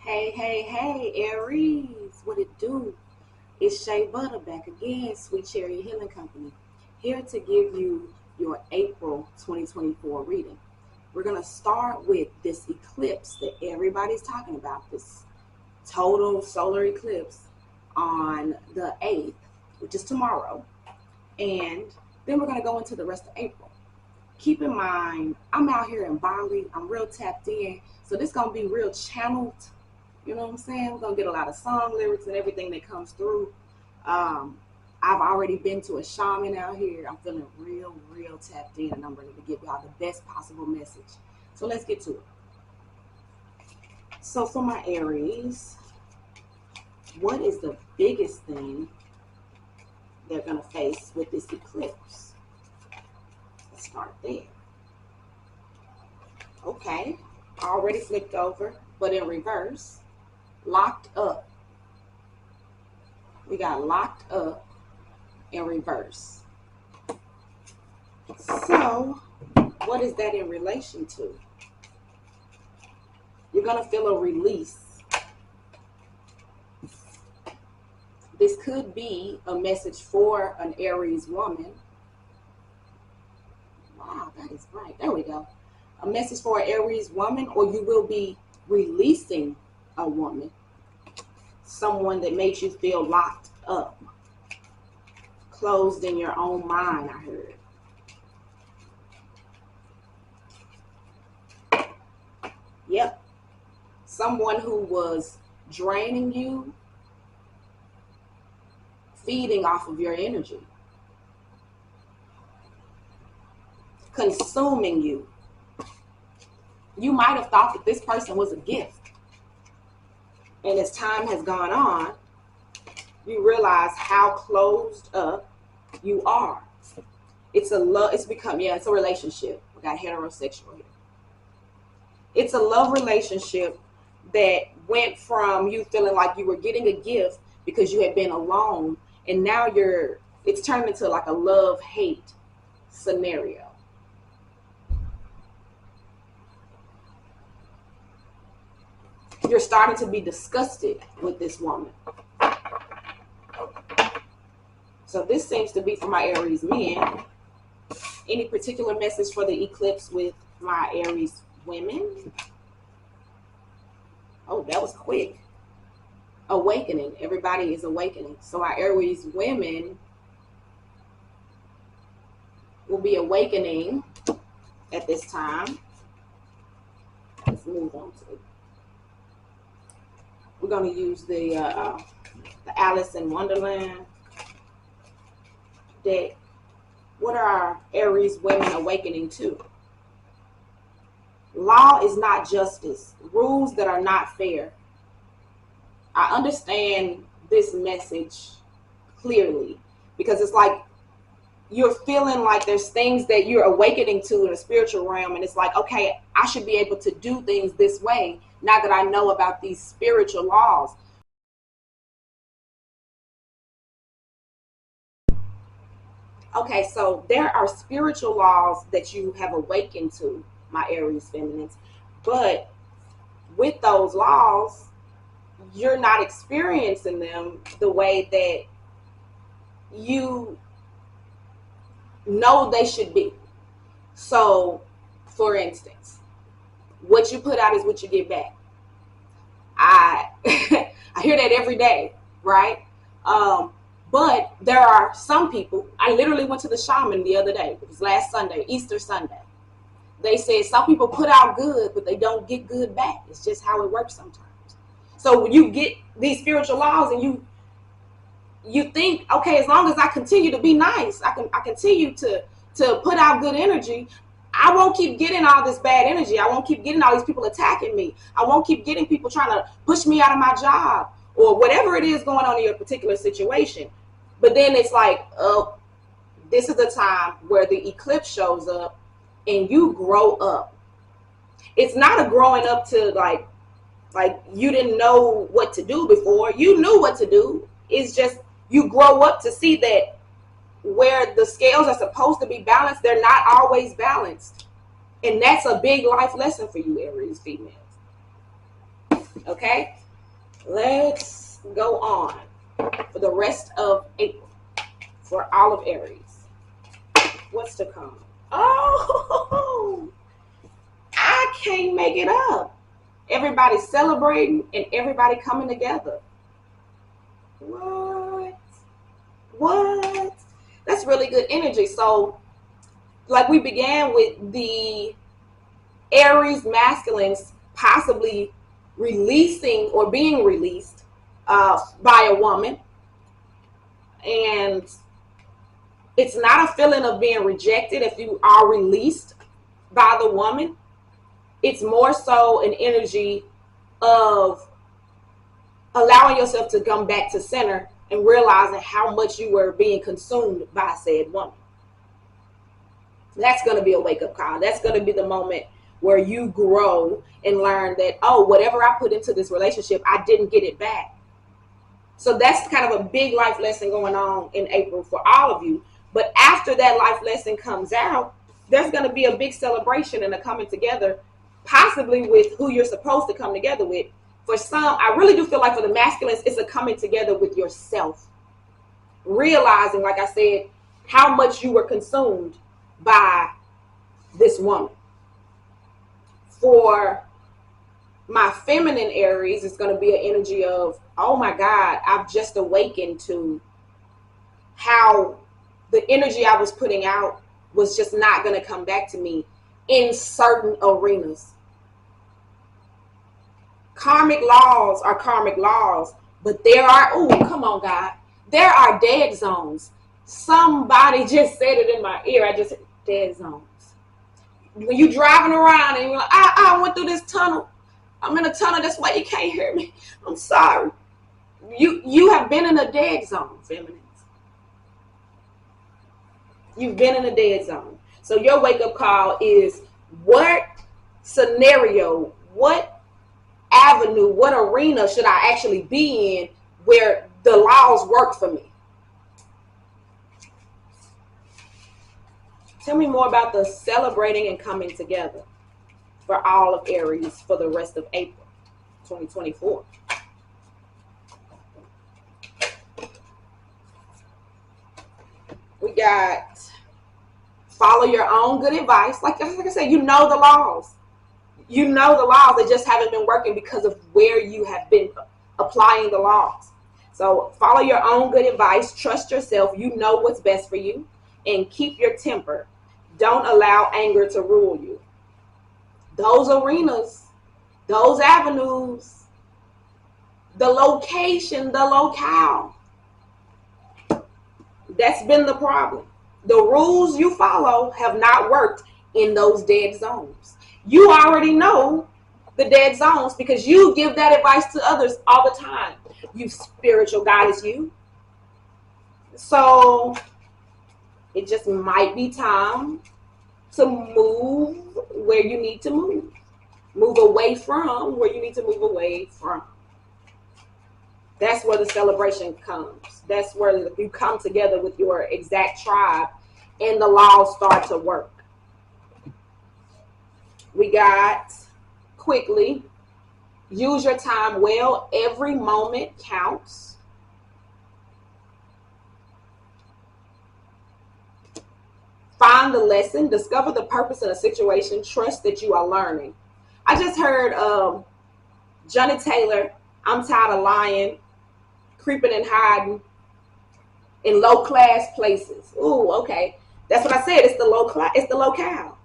Hey, Aries, what it do? It's Shea Butter back again, Sweet Chariot Healing Company, here to give you your April 2024 reading. We're going to start with this eclipse that everybody's talking about, this total solar eclipse on the 8th, which is tomorrow, and then we're going to go into the rest of April. Keep in mind, I'm out here in Bali, I'm real tapped in, so this is going to be real channeled. You know what I'm saying? We're going to get a lot of song lyrics and everything that comes through. I've already been to a shaman out here. I'm feeling real tapped in, and I'm ready to give y'all the best possible message. So let's get to it. So for my Aries, what is the biggest thing they're going to face with this eclipse? Let's start there. Okay, already flipped over, but in reverse. Locked up. We got locked up in reverse. So, what is that in relation to? You're going to feel a release. This could be a message for an Aries woman. Wow, that is right. There we go. A message for an Aries woman, or you will be releasing a woman, someone that makes you feel locked up, closed in your own mind, I heard. Yep. Someone who was draining you, feeding off of your energy, consuming you. You might have thought that this person was a gift. And as time has gone on, you realize how closed up you are. It's a relationship. We got heterosexual here. It's a love relationship that went from you feeling like you were getting a gift because you had been alone, and now it's turned into like a love-hate scenario. You're starting to be disgusted with this woman. So this seems to be for my Aries men. Any particular message for the eclipse with my Aries women? Oh, that was quick. Awakening. Everybody is awakening. So our Aries women will be awakening at this time. Let's move on to it. We're going to use the Alice in Wonderland deck. What are our Aries women awakening to? Law is not justice. Rules that are not fair. I understand this message clearly because it's like you're feeling like there's things that you're awakening to in the spiritual realm, and it's like, okay, I should be able to do things this way now that I know about these spiritual laws. Okay, so there are spiritual laws that you have awakened to, my Aries feminines, but with those laws, you're not experiencing them the way that you know they should be. So, for instance, what you put out is what you get back. I I hear that every day, right? But there are some people. I literally went to the shaman the other day. It was last Sunday, Easter Sunday. They said some people put out good, but they don't get good back. It's just how it works sometimes. So when you get these spiritual laws and you think, okay, as long as I continue to be nice, I continue to put out good energy, I won't keep getting all this bad energy. I won't keep getting all these people attacking me. I won't keep getting people trying to push me out of my job or whatever it is going on in your particular situation. But then it's like, oh, this is the time where the eclipse shows up and you grow up. It's not a growing up to like you didn't know what to do before. You knew what to do. It's just you grow up to see that where the scales are supposed to be balanced, they're not always balanced. And that's a big life lesson for you, Aries females. Okay? Let's go on for the rest of April for all of Aries. What's to come? Oh, I can't make it up. Everybody celebrating and everybody coming together. What? That's really good energy. So, like we began with the Aries masculines possibly releasing or being released by a woman. And it's not a feeling of being rejected if you are released by the woman. It's more so an energy of allowing yourself to come back to center and realizing how much you were being consumed by said woman. That's going to be a wake-up call. That's going to be the moment where you grow and learn that, oh, whatever I put into this relationship, I didn't get it back. So that's kind of a big life lesson going on in April for all of you. But after that life lesson comes out, there's going to be a big celebration and a coming together, possibly with who you're supposed to come together with. For some, I really do feel like for the masculines, it's a coming together with yourself. Realizing, like I said, how much you were consumed by this woman. For my feminine Aries, it's going to be an energy of, oh my God, I've just awakened to how the energy I was putting out was just not going to come back to me in certain arenas. Karmic laws are karmic laws, but there are, oh, come on, God, there are dead zones. Somebody just said it in my ear. I just said dead zones. When you're driving around and you're like, I went through this tunnel. I'm in a tunnel. That's why you can't hear me. I'm sorry. You have been in a dead zone, feminines. You've been in a dead zone. So your wake-up call is, what scenario, what avenue, what arena should I actually be in where the laws work for me? Tell me more about the celebrating and coming together for all of Aries for the rest of April 2024. We got follow your own good advice. Like I said, you know the laws. You know the laws. They just haven't been working because of where you have been applying the laws. So follow your own good advice. Trust yourself. You know what's best for you. And keep your temper. Don't allow anger to rule you. Those arenas, those avenues, the location, the locale. That's been the problem. The rules you follow have not worked in those dead zones. You already know the dead zones because you give that advice to others all the time. You spiritual goddess, you. So it just might be time to move where you need to move. Move away from where you need to move away from. That's where the celebration comes. That's where you come together with your exact tribe and the laws start to work. We got, quickly, use your time well. Every moment counts. Find the lesson. Discover the purpose of a situation. Trust that you are learning. I just heard Johnny Taylor, I'm tired of lying, creeping and hiding in low class places. Ooh, okay. That's what I said. It's the low class. It's the locale.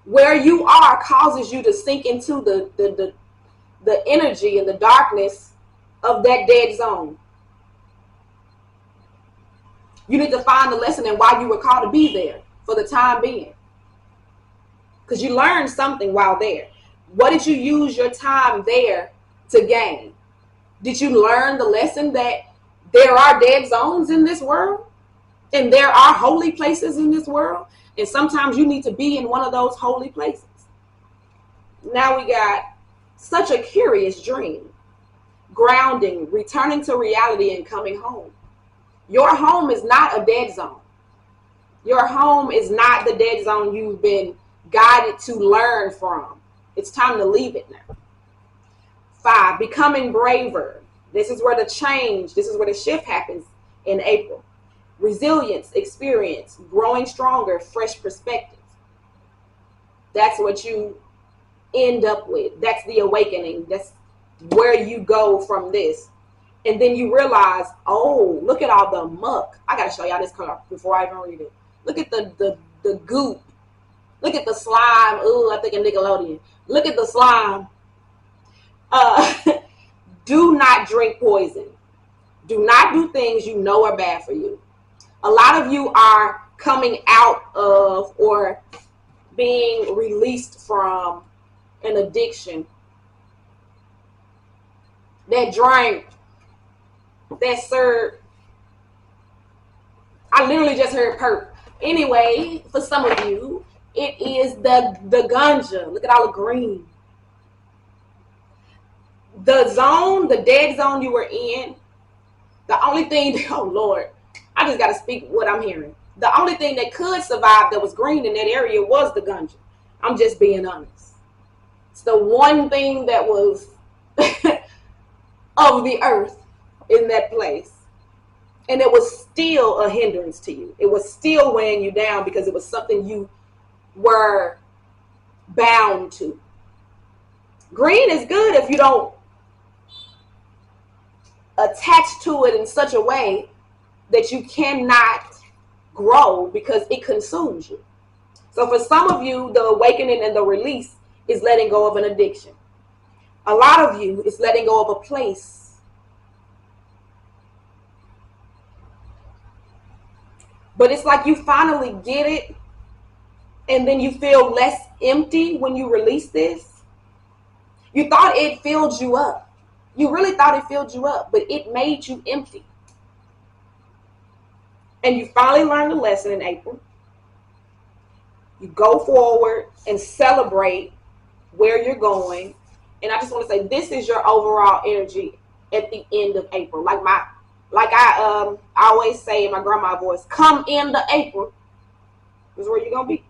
Where you are causes you to sink into the energy and the darkness of that dead zone. You need to find the lesson and why you were called to be there for the time being. Because you learned something while there. What did you use your time there to gain? Did you learn the lesson that there are dead zones in this world? And there are holy places in this world? And sometimes you need to be in one of those holy places. Now we got such a curious dream. Grounding, returning to reality and coming home. Your home is not a dead zone. Your home is not the dead zone you've been guided to learn from. It's time to leave it now. 5, becoming braver. This is where the change, this is where the shift happens in April. Resilience, experience, growing stronger, fresh perspective. That's what you end up with. That's the awakening. That's where you go from this. And then you realize, oh, look at all the muck. I got to show y'all this color before I even read it. Look at the goop. Look at the slime. Ooh, I think of Nickelodeon. Look at the slime. Do not drink poison. Do not do things you know are bad for you. A lot of you are coming out of or being released from an addiction. That drink, that served. I literally just heard perp. Anyway, for some of you, it is the ganja. Look at all the green. The zone, the dead zone you were in, the only thing, oh Lord, I just got to speak what I'm hearing. The only thing that could survive that was green in that area was the ganja. I'm just being honest. It's the one thing that was of the earth in that place. And it was still a hindrance to you. It was still weighing you down because it was something you were bound to. Green is good if you don't attach to it in such a way that you cannot grow because it consumes you. So for some of you, the awakening and the release is letting go of an addiction. A lot of you is letting go of a place. But it's like you finally get it, and then you feel less empty when you release this. You thought it filled you up. You really thought it filled you up, but it made you empty. And you finally learned the lesson in April. You go forward and celebrate where you're going. And I just want to say, this is your overall energy at the end of April. Like I always say in my grandma voice, come into April. This is where you're going to be.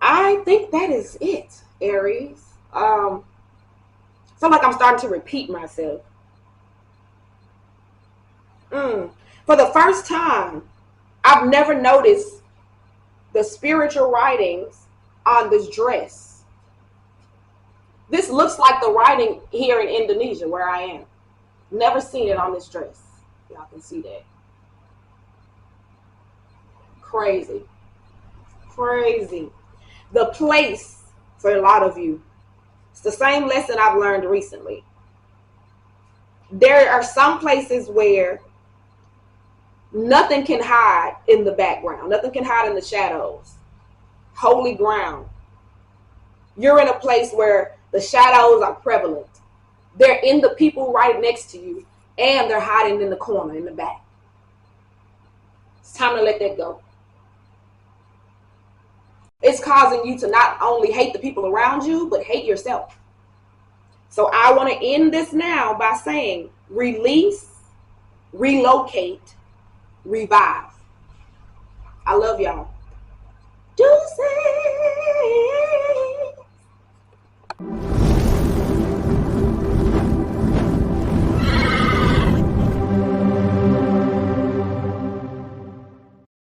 I think that is it, Aries. I feel like I'm starting to repeat myself. For the first time, I've never noticed the spiritual writings on this dress. This looks like the writing here in Indonesia where I am. Never seen it on this dress. Y'all can see that. Crazy. Crazy. The place, for a lot of you, it's the same lesson I've learned recently. There are some places where nothing can hide in the background. Nothing can hide in the shadows. Holy ground. You're in a place where the shadows are prevalent. They're in the people right next to you, and they're hiding in the corner, in the back. It's time to let that go. It's causing you to not only hate the people around you, but hate yourself. So I want to end this now by saying, release, relocate, revive. I love y'all. Deuces.